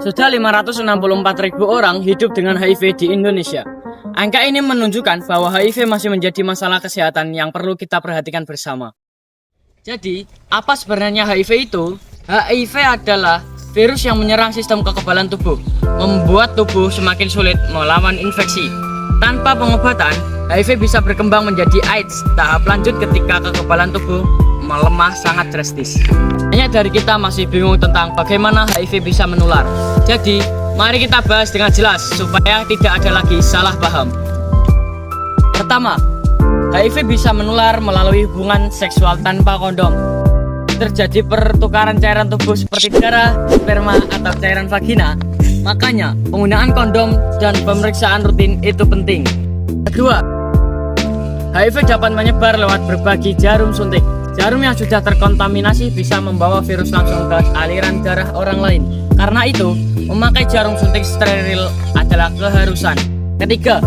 Sudah 564.000 orang hidup dengan HIV di Indonesia. Angka ini menunjukkan bahwa HIV masih menjadi masalah kesehatan yang perlu kita perhatikan bersama. Jadi, apa sebenarnya HIV itu? HIV adalah virus yang menyerang sistem kekebalan tubuh, membuat tubuh semakin sulit melawan infeksi. Tanpa pengobatan, HIV bisa berkembang menjadi AIDS tahap lanjut ketika kekebalan tubuh melemah sangat drastis. Banyak dari kita masih bingung tentang bagaimana HIV bisa menular. Jadi, mari kita bahas dengan jelas supaya tidak ada lagi salah paham. Pertama, HIV bisa menular melalui hubungan seksual tanpa kondom. Terjadi pertukaran cairan tubuh seperti darah, sperma, atau cairan vagina. Makanya, penggunaan kondom dan pemeriksaan rutin itu penting. Kedua, HIV dapat menyebar lewat berbagi jarum suntik. Jarum yang sudah terkontaminasi bisa membawa virus langsung ke aliran darah orang lain. Karena itu, memakai jarum suntik steril adalah keharusan. Ketiga,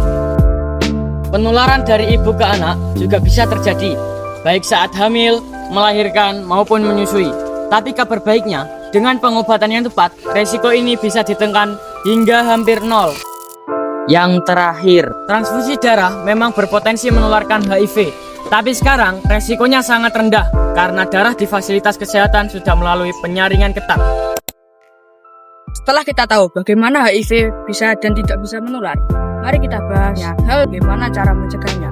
penularan dari ibu ke anak juga bisa terjadi, baik saat hamil, melahirkan, maupun menyusui. Tapi kabar baiknya, dengan pengobatan yang tepat, resiko ini bisa ditekan hingga hampir nol. Yang terakhir, transfusi darah memang berpotensi menularkan HIV. Tapi sekarang, resikonya sangat rendah karena darah di fasilitas kesehatan sudah melalui penyaringan ketat. Setelah kita tahu bagaimana HIV bisa dan tidak bisa menular, mari kita bahas bagaimana cara mencegahnya.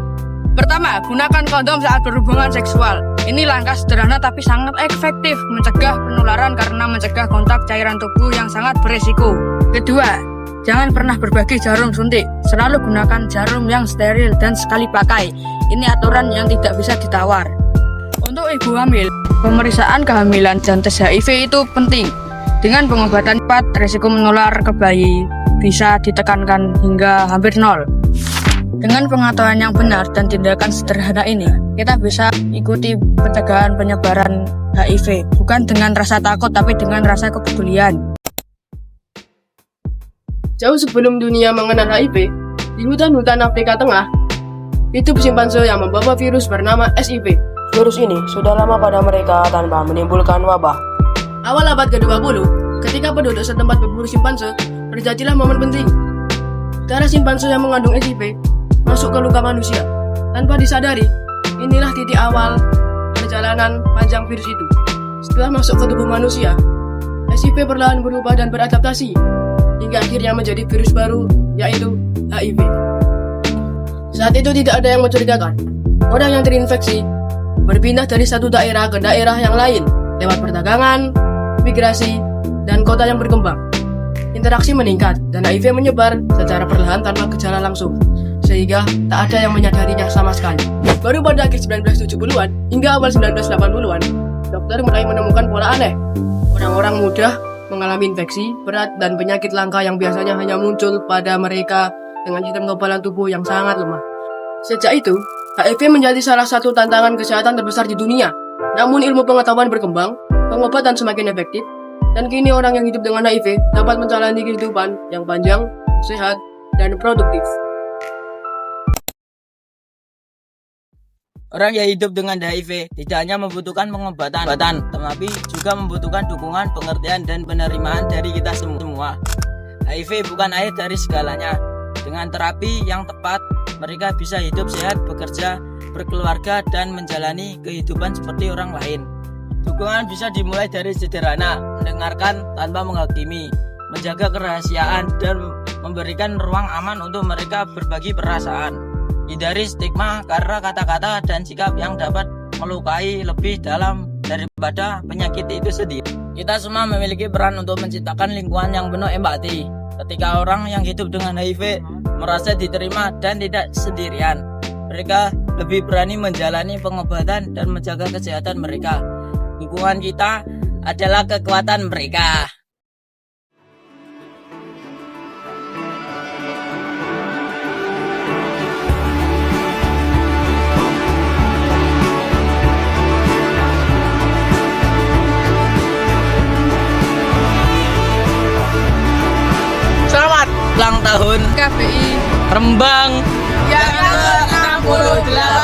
Pertama, gunakan kondom saat berhubungan seksual. Ini langkah sederhana tapi sangat efektif mencegah penularan karena mencegah kontak cairan tubuh yang sangat berisiko. Kedua, jangan pernah berbagi jarum suntik. Selalu gunakan jarum yang steril dan sekali pakai. Ini aturan yang tidak bisa ditawar. Untuk ibu hamil, pemeriksaan kehamilan dan tes HIV itu penting. Dengan pengobatan cepat, risiko menular ke bayi bisa ditekankan hingga hampir nol. Dengan pengetahuan yang benar dan tindakan sederhana ini, kita bisa ikuti pencegahan penyebaran HIV, bukan dengan rasa takut tapi dengan rasa kepedulian. Jauh sebelum dunia mengenal HIV, di hutan-hutan Afrika Tengah, hidup simpanse yang membawa virus bernama SIV. Virus ini sudah lama pada mereka tanpa menimbulkan wabah. Awal abad ke-20, ketika penduduk setempat berburu simpanse, terjadilah momen penting. Darah simpanse yang mengandung SIV masuk ke luka manusia. Tanpa disadari, inilah titik awal perjalanan panjang virus itu. Setelah masuk ke tubuh manusia, SIV perlahan berubah dan beradaptasi, hingga akhirnya menjadi virus baru, yaitu HIV. Saat itu tidak ada yang mencurigakan. Orang yang terinfeksi berpindah dari satu daerah ke daerah yang lain lewat perdagangan, migrasi, dan kota yang berkembang. Interaksi meningkat dan HIV menyebar secara perlahan tanpa gejala langsung, sehingga tak ada yang menyadarinya sama sekali. Baru pada akhir 1970-an hingga awal 1980-an, dokter mulai menemukan pola aneh. Orang-orang mudah mengalami infeksi berat dan penyakit langka yang biasanya hanya muncul pada mereka dengan sistem kekebalan tubuh yang sangat lemah. Sejak itu, HIV menjadi salah satu tantangan kesehatan terbesar di dunia. Namun ilmu pengetahuan berkembang, pengobatan semakin efektif, dan kini orang yang hidup dengan HIV dapat menjalani kehidupan yang panjang, sehat, dan produktif. Orang yang hidup dengan HIV tidak hanya membutuhkan pengobatan, tetapi juga membutuhkan dukungan, pengertian, dan penerimaan dari kita semua. HIV bukan akhir dari segalanya. Dengan terapi yang tepat, mereka bisa hidup sehat, bekerja, berkeluarga, dan menjalani kehidupan seperti orang lain. Dukungan bisa dimulai dari sederhana, mendengarkan tanpa menghakimi, menjaga kerahasiaan, dan memberikan ruang aman untuk mereka berbagi perasaan. Hindari stigma karena kata-kata dan sikap yang dapat melukai lebih dalam daripada penyakit itu sendiri. Kita semua memiliki peran untuk menciptakan lingkungan yang penuh empati. Ketika orang yang hidup dengan HIV merasa diterima dan tidak sendirian, mereka lebih berani menjalani pengobatan dan menjaga kesehatan mereka. Dukungan kita adalah kekuatan mereka. Selamat ulang tahun KBI Rembang yang ke-68.